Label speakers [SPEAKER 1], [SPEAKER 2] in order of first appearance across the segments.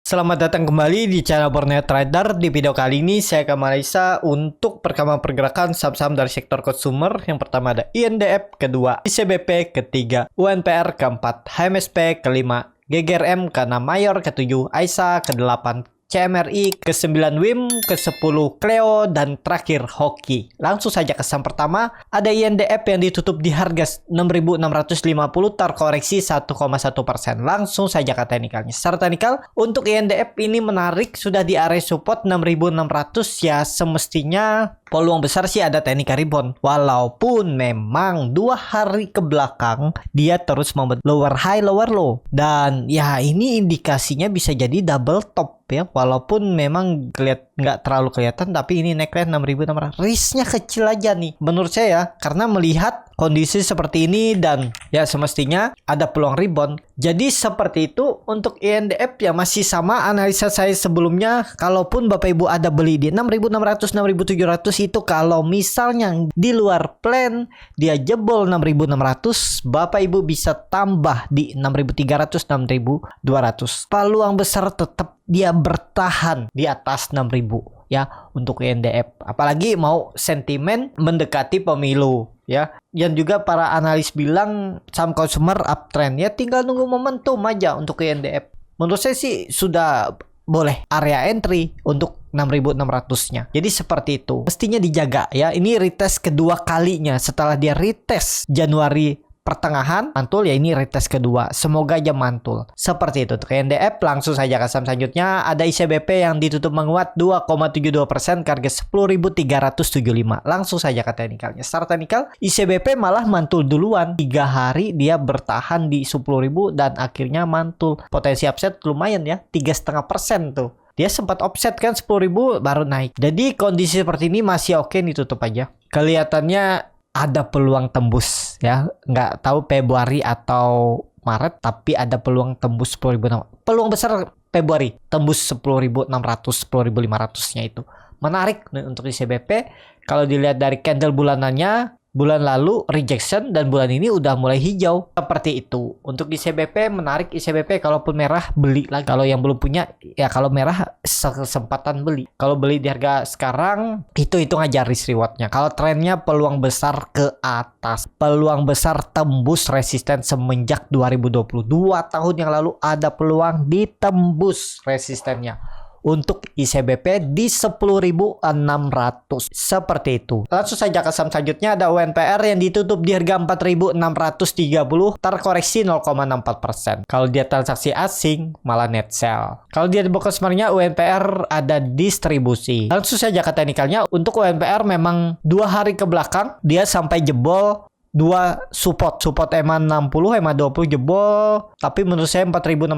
[SPEAKER 1] Selamat datang kembali di channel Borneo Trader. Di video kali ini saya akan menganalisa untuk perkembangan pergerakan saham-saham dari sektor consumer. Yang pertama ada INDF, kedua ICBP, ketiga UNPR, keempat HMSP, kelima GGRM, keenam Mayor, ketujuh AISA, kedelapan CMRI, ke-9 WIM, ke-10 Cleo, dan terakhir Hoki. Langsung saja ke saham pertama, ada INDF yang ditutup di harga 6.650 terkoreksi 1,1%. Langsung saja ke teknikalnya. Secara teknikal, untuk INDF ini menarik sudah di area support 6.600 ya, semestinya peluang besar sih ada teknik rebound. Walaupun memang 2 hari ke belakang dia terus membentuk lower high lower low, dan ya ini indikasinya bisa jadi double top ya, walaupun memang nggak terlalu kelihatan, tapi ini neckline 6.600, risknya kecil aja nih menurut saya, karena melihat kondisi seperti ini dan ya semestinya ada peluang rebound. Jadi seperti itu untuk INDF ya, masih sama analisa saya sebelumnya. Kalaupun Bapak Ibu ada beli di 6.600 6.700 itu, kalau misalnya di luar plan dia jebol 6.600, Bapak Ibu bisa tambah di 6.300 6.200. Peluang besar tetap dia bertahan di atas 6.000 ya untuk INDF, apalagi mau sentimen mendekati pemilu ya. Dan juga para analis bilang saham consumer uptrend ya, tinggal nunggu momentum aja untuk INDF. Menurut saya sih sudah boleh area entry untuk 6.600-nya. Jadi seperti itu. Mestinya dijaga ya. Ini retest kedua kalinya setelah dia retest Januari pertengahan mantul ya, ini retest kedua, semoga aja mantul. Seperti itu untuk INDF. Langsung saja ke saham selanjutnya, ada ICBP yang ditutup menguat 2,72% ke harga 10.375. Langsung saja ke teknikalnya. Secara teknikal ICBP malah mantul duluan, 3 hari dia bertahan di 10.000 dan akhirnya mantul. Potensi upside lumayan ya, 3,5% tuh. Dia sempat offset kan 10.000 baru naik. Jadi kondisi seperti ini masih oke nih, tutup aja. Kelihatannya ada peluang tembus ya, nggak tahu Februari atau Maret, tapi ada peluang tembus 10.000. Peluang besar Februari tembus 10.600 10.500-nya itu menarik untuk ICBP. Kalau dilihat dari candle bulanannya, bulan lalu rejection dan bulan ini udah mulai hijau. Seperti itu untuk ICBP, menarik ICBP. Kalaupun merah beli lagi, kalau yang belum punya ya, kalau merah kesempatan beli. Kalau beli di harga sekarang itu hitung aja risk rewardnya. Kalau trennya peluang besar ke atas, peluang besar tembus resisten semenjak 2022 tahun yang lalu, ada peluang ditembus resistennya untuk ICBP di 10.600. Seperti itu. Langsung saja ke saham selanjutnya, ada UNPR yang ditutup di harga 4.630 terkoreksi 0,64%. Kalau dia transaksi asing malah net sell. Kalau dia di bookkeepernya UNPR ada distribusi. Langsung saja ke teknikalnya, untuk UNPR memang 2 hari ke belakang dia sampai jebol 2 support EMA 60, EMA 20 jebol, tapi menurut saya 4.600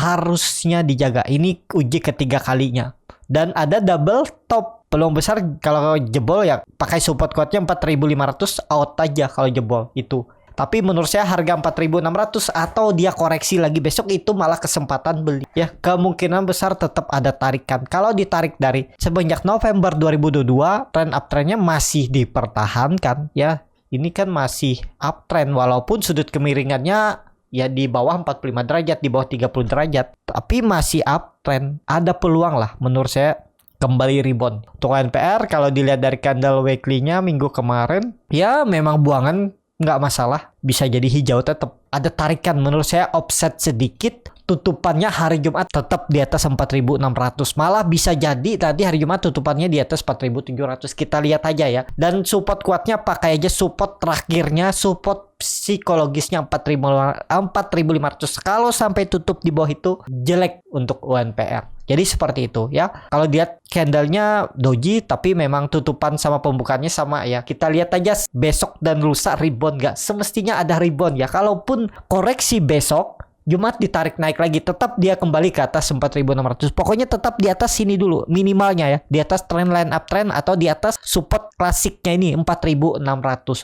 [SPEAKER 1] harusnya dijaga. Ini uji ketiga kalinya. Dan ada double top. Peluang besar kalau jebol ya pakai support kuatnya 4.500 out aja kalau jebol itu. Tapi menurut saya harga 4.600 atau dia koreksi lagi besok itu malah kesempatan beli. Ya, kemungkinan besar tetap ada tarikan. Kalau ditarik dari semenjak November 2022, trend uptrendnya masih dipertahankan ya. Ini kan masih uptrend, walaupun sudut kemiringannya ya di bawah 45 derajat, di bawah 30 derajat, tapi masih uptrend. Ada peluang lah menurut saya kembali rebound. Untuk UNPR kalau dilihat dari candle weekly-nya minggu kemarin, ya memang buangan nggak masalah, bisa jadi hijau tetap. Ada tarikan menurut saya, offset sedikit. Tutupannya hari Jumat tetap di atas 4.600. Malah bisa jadi tadi hari Jumat tutupannya di atas 4.700. Kita lihat aja ya. Dan support kuatnya pakai aja support terakhirnya, support psikologisnya 4.500. Kalau sampai tutup di bawah itu jelek untuk UNPR. Jadi seperti itu ya. Kalau lihat candlenya doji, tapi memang tutupan sama pembukaannya sama ya. Kita lihat aja besok dan lusa rebound nggak? Semestinya ada rebound ya. Kalaupun koreksi besok, Jumat ditarik naik lagi, tetap dia kembali ke atas 4.600. Pokoknya tetap di atas sini dulu minimalnya ya, di atas trendline uptrend atau di atas support klasiknya ini 4.600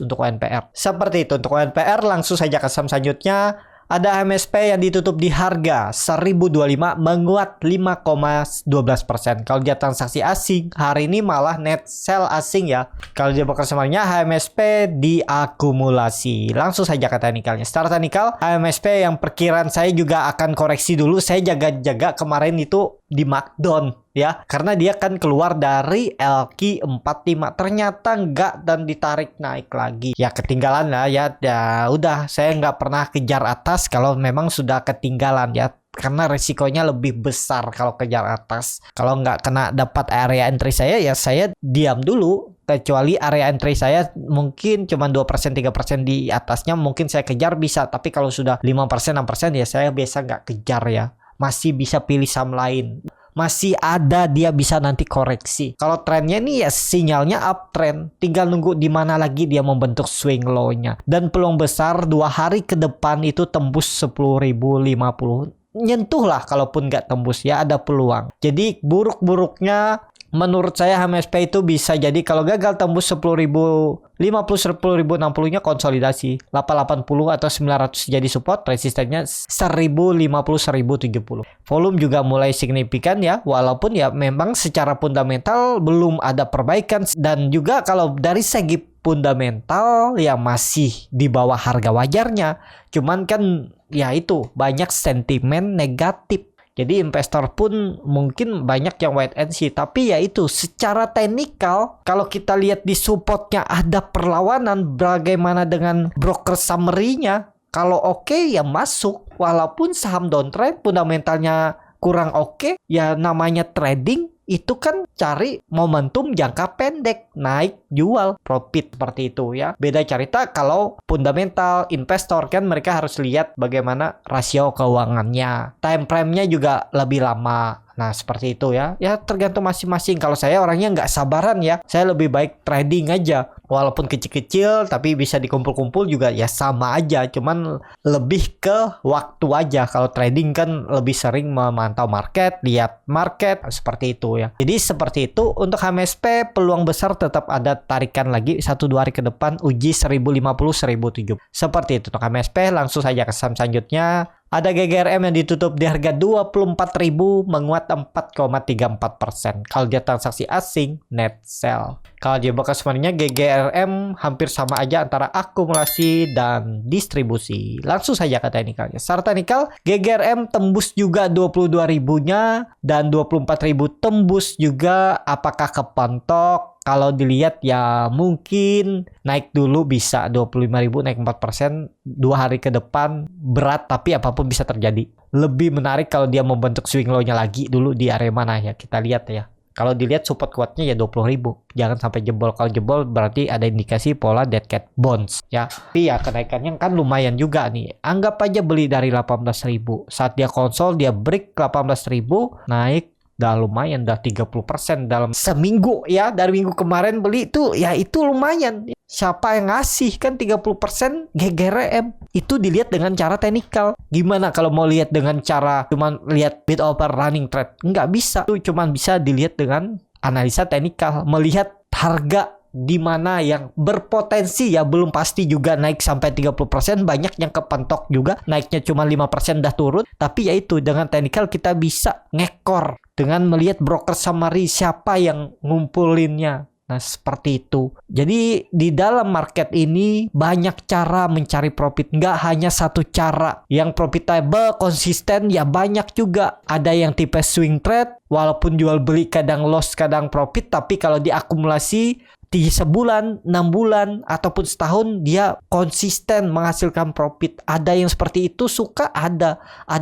[SPEAKER 1] untuk UNPR. Seperti itu untuk UNPR. Langsung saja ke saham selanjutnya, Ada HMSP yang ditutup di harga 1025 menguat 5,12%. Kalau dia transaksi asing, hari ini malah net sell asing ya. Kalau dia bakal semuanya HMSP diakumulasi. Langsung saja ke teknikalnya. Secara teknikal, HMSP yang perkiraan saya juga akan koreksi dulu. Saya jaga-jaga kemarin itu di markdown ya, karena dia kan keluar dari LQ45, ternyata enggak dan ditarik naik lagi ya, ketinggalan lah ya. Ya udah, saya nggak pernah kejar atas kalau memang sudah ketinggalan ya, karena resikonya lebih besar kalau kejar atas. Kalau nggak kena dapat area entry saya ya saya diam dulu, kecuali area entry saya mungkin cuma 2% 3% di atasnya mungkin saya kejar bisa, tapi kalau sudah 5% 6% ya saya biasa nggak kejar ya. Masih bisa pilih saham lain. Masih ada, dia bisa nanti koreksi. Kalau trennya nih ya sinyalnya uptrend. Tinggal nunggu di mana lagi dia membentuk swing low-nya. Dan peluang besar 2 hari ke depan itu tembus 10.050. Nyentuh lah, kalaupun nggak tembus ya ada peluang. Jadi buruk-buruknya menurut saya HMSP itu bisa jadi kalau gagal tembus 10.050, 10.060 nya konsolidasi, 880 atau 900 jadi support, resistennya 1050, 1070. Volume juga mulai signifikan ya, walaupun ya memang secara fundamental belum ada perbaikan, dan juga kalau dari segi fundamental ya masih di bawah harga wajarnya. Cuman kan ya itu banyak sentimen negatif. Jadi investor pun mungkin banyak yang wait and see. Tapi ya itu secara teknikal, kalau kita lihat di supportnya ada perlawanan, bagaimana dengan broker summary-nya? Kalau oke ya masuk. Walaupun saham downtrend, fundamentalnya kurang oke, ya namanya trading itu kan cari momentum jangka pendek, naik jual profit seperti itu ya. Beda cerita kalau fundamental investor, kan mereka harus lihat bagaimana rasio keuangannya, time frame-nya juga lebih lama. Nah seperti itu ya. Ya tergantung masing-masing. Kalau saya orangnya nggak sabaran ya, saya lebih baik trading aja. Walaupun kecil-kecil tapi bisa dikumpul-kumpul juga ya sama aja. Cuman lebih ke waktu aja. Kalau trading kan lebih sering memantau market, lihat market, seperti itu ya. Jadi seperti itu. Untuk HMSP peluang besar tetap ada tarikan lagi 1-2 hari ke depan, uji 1050, 1070. Seperti itu untuk HMSP. Langsung saja ke saham selanjutnya. Ada GGRM yang ditutup di harga 24.000 menguat 4,34%. Kalau dia transaksi asing, net sell. Kalau dia bakal sebenarnya GGRM hampir sama aja antara akumulasi dan distribusi. Langsung saja ke teknikalnya. Secara teknikal, GGRM tembus juga 22.000-nya dan 24.000 tembus juga. Apakah kepentok? Kalau dilihat ya mungkin naik dulu bisa 25.000 naik 4%, 2 hari ke depan berat, tapi apapun bisa terjadi. Lebih menarik kalau dia membentuk swing low-nya lagi dulu di area mana ya, kita lihat ya. Kalau dilihat support kuatnya ya 20.000. Jangan sampai jebol. Kalau jebol berarti ada indikasi pola dead cat bounce ya. Tapi ya kenaikannya kan lumayan juga nih. Anggap aja beli dari 18.000. Saat dia konsol dia break 18.000, naik udah lumayan, udah 30% dalam seminggu ya. Dari minggu kemarin beli itu ya itu lumayan. Siapa yang ngasih kan 30% GGRM? Itu dilihat dengan cara teknikal. Gimana kalau mau lihat dengan cara cuman lihat bid over running trade? Nggak bisa. Itu cuman bisa dilihat dengan analisa teknikal. Melihat harga di mana yang berpotensi ya, belum pasti juga naik sampai 30%, banyak yang kepentok juga naiknya cuma 5% dah turun. Tapi ya itu dengan teknikal kita bisa ngekor dengan melihat broker summary siapa yang ngumpulinnya. Nah seperti itu. Jadi di dalam market ini banyak cara mencari profit. Nggak hanya satu cara. Yang profitable, konsisten ya banyak juga. Ada yang tipe swing trade. Walaupun jual beli kadang loss kadang profit. Tapi kalau diakumulasi di sebulan, 6 bulan, ataupun setahun dia konsisten menghasilkan profit. Ada yang seperti itu suka, ada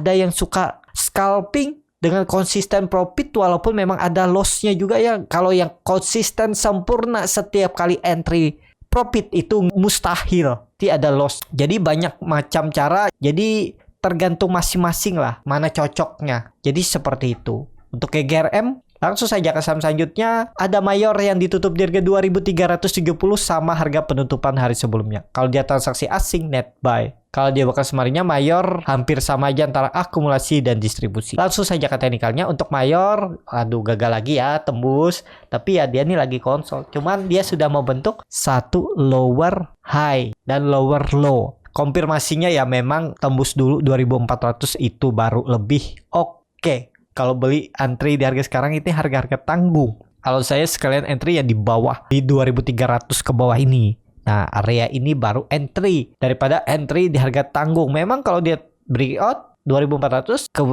[SPEAKER 1] yang suka scalping dengan konsisten profit walaupun memang ada lossnya juga ya. Kalau yang konsisten sempurna setiap kali entry profit itu mustahil tidak ada loss. Jadi banyak macam cara. Jadi tergantung masing-masing lah mana cocoknya. Jadi seperti itu. Untuk GGRM langsung saja ke saham selanjutnya. Ada Mayor yang ditutup di harga 2.370 sama harga penutupan hari sebelumnya. Kalau dia transaksi asing net buy. Kalau dia bakal semarinya Mayor hampir sama aja antara akumulasi dan distribusi. Langsung saja ke teknikalnya. Untuk Mayor, aduh gagal lagi ya, tembus. Tapi ya dia nih lagi konsol. Cuman dia sudah membentuk satu lower high dan lower low. Konfirmasinya ya memang tembus dulu 2400 itu baru lebih oke. Kalau beli antri di harga sekarang ini harga-harga tanggung. Kalau saya sekalian entry ya di bawah, di 2300 ke bawah ini. Nah, area ini baru entry daripada entry di harga tanggung. Memang kalau dia breakout 2400 ke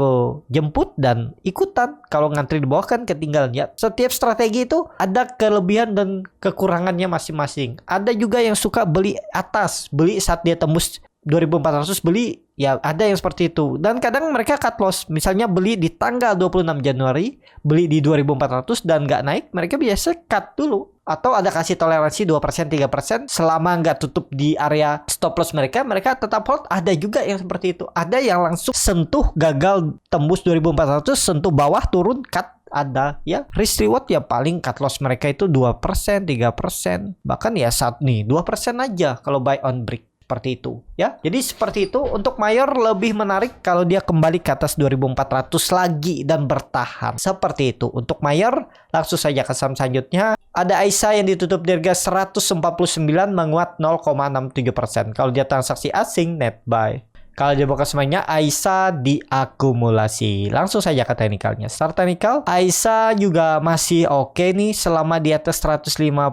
[SPEAKER 1] jemput dan ikutan. Kalau ngantri di bawah kan ketinggalan ya. Setiap strategi itu ada kelebihan dan kekurangannya masing-masing. Ada juga yang suka beli atas, beli saat dia tembus 2400 beli, ya ada yang seperti itu. Dan kadang mereka cut loss. Misalnya beli di tanggal 26 Januari, beli di 2400 dan nggak naik, mereka biasa cut dulu. Atau ada kasih toleransi 2%, 3%. Selama nggak tutup di area stop loss mereka, mereka tetap hold. Ada juga yang seperti itu. Ada yang langsung sentuh, gagal tembus 2400, sentuh bawah, turun, cut. Ada ya, risk reward ya paling cut loss mereka itu 2%, 3%. Bahkan ya saat nih 2% aja kalau buy on break. Seperti itu ya. Jadi seperti itu. Untuk mayor lebih menarik kalau dia kembali ke atas 2400 lagi dan bertahan. Seperti itu. Untuk mayor langsung saja ke saham selanjutnya. Ada Aisyah yang ditutup di harga 149 menguat 0,67%. Kalau dia transaksi asing net buy. Kalau dia buka semuanya, Aisyah diakumulasi. Langsung saja ke teknikalnya. Start teknikal, Aisyah juga masih oke nih selama di atas 150.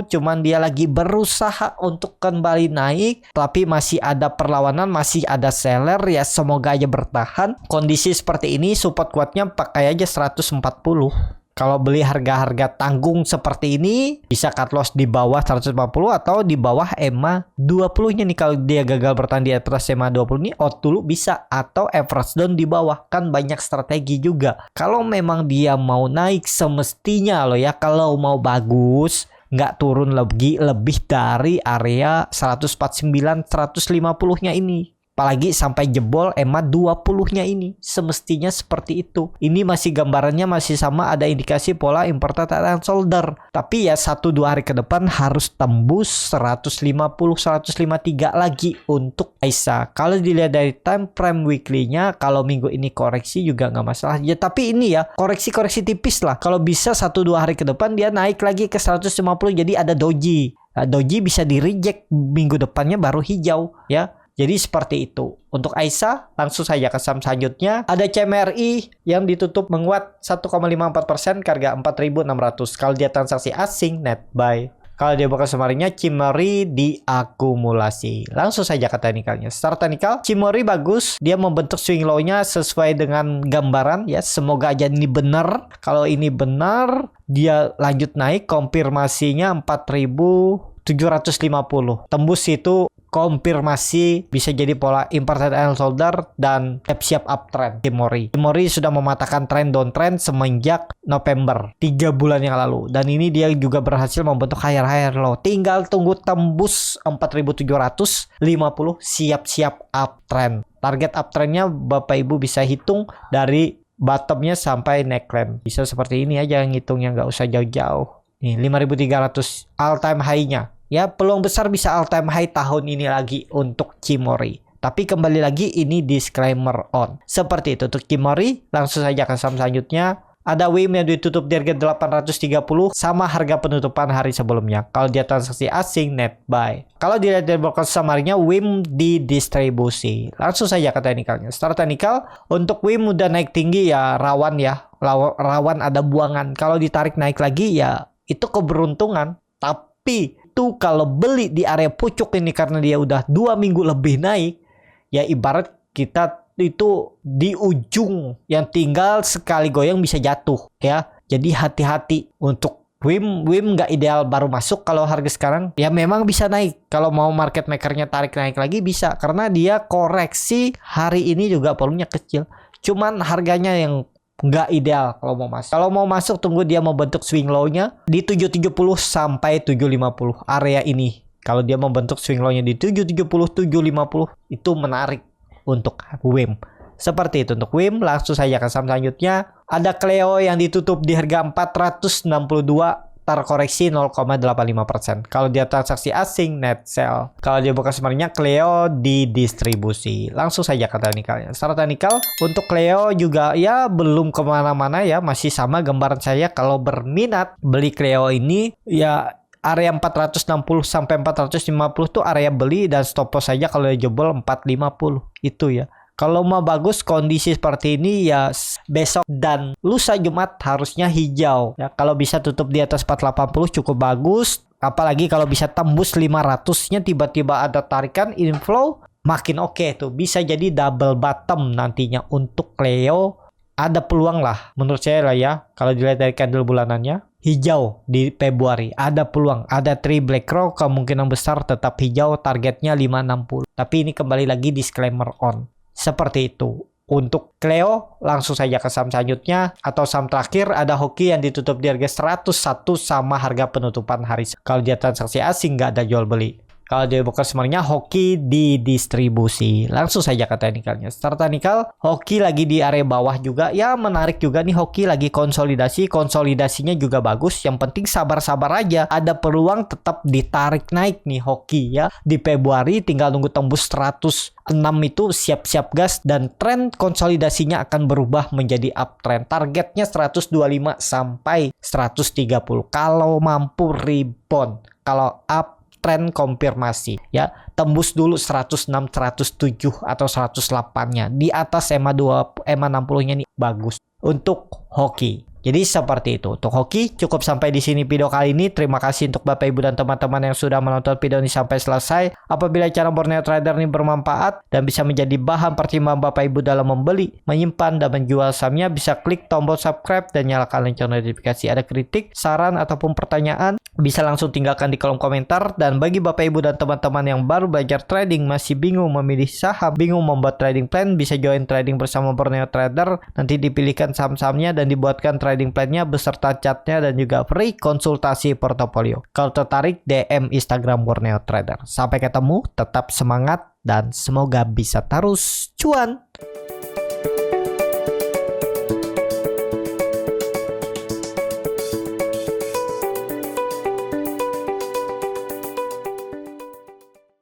[SPEAKER 1] Cuman dia lagi berusaha untuk kembali naik. Tapi masih ada perlawanan, masih ada seller. Ya semoga aja bertahan. Kondisi seperti ini, support kuatnya pakai aja 140. Kalau beli harga-harga tanggung seperti ini, bisa cut loss di bawah 140 atau di bawah EMA 20-nya nih. Kalau dia gagal bertahan di atas EMA 20 nih, out dulu bisa. Atau average down di bawah. Kan banyak strategi juga. Kalau memang dia mau naik semestinya loh ya, kalau mau bagus, nggak turun lebih dari area 149, 150-nya ini. Apalagi sampai jebol EMA 20-nya ini. Semestinya seperti itu. Ini masih gambarannya masih sama, ada indikasi pola imported and solder. Tapi ya 1-2 hari ke depan harus tembus 150, 153 lagi untuk Aisyah. Kalau dilihat dari time frame weekly-nya, kalau minggu ini koreksi juga nggak masalah. Ya tapi ini ya koreksi-koreksi tipis lah. Kalau bisa 1-2 hari ke depan dia naik lagi ke 150, jadi ada doji. Nah, doji bisa di reject minggu depannya baru hijau ya. Jadi seperti itu. Untuk Aisyah, langsung saja ke saham selanjutnya. Ada CMRI yang ditutup menguat 1,54% ke harga 4.600. Kalau dia transaksi asing, net buy. Kalau dia buka semarinya, CMRI diakumulasi. Langsung saja ke teknikalnya. Start teknikal, CMRI bagus. Dia membentuk swing low-nya sesuai dengan gambaran. Ya, semoga aja ini benar. Kalau ini benar, dia lanjut naik. Konfirmasinya 4.750. Tembus itu konfirmasi bisa jadi pola imported and solder dan siap-siap uptrend. CMRI sudah mematahkan tren downtrend semenjak November 3 bulan yang lalu, dan ini dia juga berhasil membentuk higher low. Tinggal tunggu tembus 4.750 siap-siap uptrend. Target uptrendnya Bapak Ibu bisa hitung dari bottomnya sampai neckline. Bisa seperti ini aja ngitungnya, nggak usah jauh-jauh. Nih 5.300 all time high-nya. Ya, peluang besar bisa all time high tahun ini lagi untuk CMRI. Tapi kembali lagi ini disclaimer on. Seperti itu untuk CMRI. Langsung saja ke saham selanjutnya. Ada WIM yang ditutup di harga 830 sama harga penutupan hari sebelumnya. Kalau dia transaksi asing, net buy. Kalau dilihat dari broker samarinya, WIM didistribusi. Langsung saja ke teknikalnya. Start teknikal, untuk WIM udah naik tinggi ya rawan ya. Rawan ada buangan. Kalau ditarik naik lagi ya itu keberuntungan. Tapi itu kalau beli di area pucuk ini karena dia udah 2 minggu lebih naik, ya ibarat kita itu di ujung yang tinggal sekali goyang bisa jatuh ya. Jadi hati-hati untuk WIM nggak ideal baru masuk. Kalau harga sekarang ya memang bisa naik. Kalau mau market makernya tarik naik lagi bisa, karena dia koreksi hari ini juga volumenya kecil. Cuman harganya yang nggak ideal kalau mau masuk. Kalau mau masuk tunggu dia mau bentuk swing low-nya di 770 sampai 750 area ini. Kalau dia membentuk swing low-nya di 770 750 itu menarik untuk WIM. Seperti itu untuk WIM. Langsung saja ke saham selanjutnya. Ada Cleo yang ditutup di harga 462, terkoreksi 0,85%. Kalau dia transaksi asing, net sell. Kalau dia buka sebenarnya Cleo didistribusi. Langsung saja ke teknikalnya. Secara teknikal untuk Cleo juga ya belum kemana-mana ya, masih sama gambaran saya. Kalau berminat beli Cleo ini ya area 460 sampai 450 tuh area beli dan stop loss saja kalau jebol 450 itu ya. Kalau mau bagus kondisi seperti ini ya besok dan lusa Jumat harusnya hijau ya. Kalau bisa tutup di atas 480 cukup bagus. Apalagi kalau bisa tembus 500-nya tiba-tiba ada tarikan inflow makin oke tuh. Bisa jadi double bottom nantinya untuk Cleo. Ada peluang lah menurut saya lah ya. Kalau dilihat dari candle bulanannya hijau di Februari ada peluang. Ada 3 BlackRock kemungkinan besar tetap hijau, targetnya 560. Tapi ini kembali lagi disclaimer on. Seperti itu. Untuk Cleo langsung saja ke saham selanjutnya atau saham terakhir ada Hoki yang ditutup di harga 101 sama harga penutupan hari. Kalau dia transaksi asing nggak ada jual beli. Kalau di broker semuanya Hoki di distribusi. Langsung saja ke teknikalnya. Start teknikal, Hoki lagi di area bawah juga. Ya menarik juga nih Hoki lagi konsolidasi. Konsolidasinya juga bagus. Yang penting sabar-sabar aja. Ada peluang tetap ditarik naik nih Hoki ya. Di Februari tinggal nunggu tembus 106 itu siap-siap gas. Dan tren konsolidasinya akan berubah menjadi uptrend. Targetnya 125 sampai 130. Kalau mampu rebound. Kalau up tren konfirmasi ya, tembus dulu 106, 107 atau 108-nya di atas EMA 60-nya nih bagus untuk Hoki. Jadi seperti itu untuk Hoki. Cukup sampai di sini video kali ini. Terima kasih untuk Bapak Ibu dan teman-teman yang sudah menonton video ini sampai selesai. Apabila channel Borneo Trader ini bermanfaat dan bisa menjadi bahan pertimbangan Bapak Ibu dalam membeli, menyimpan dan menjual sahamnya, bisa klik tombol subscribe dan nyalakan lonceng notifikasi. Ada kritik, saran ataupun pertanyaan bisa langsung tinggalkan di kolom komentar. Dan bagi Bapak Ibu dan teman-teman yang baru belajar trading, masih bingung memilih saham, bingung membuat trading plan, bisa join trading bersama Borneo Trader. Nanti dipilihkan saham-sahamnya dan dibuatkan trading plan-nya beserta chartnya dan juga free konsultasi portofolio. Kalau tertarik DM Instagram Borneo Trader. Sampai ketemu, tetap semangat dan semoga bisa terus cuan.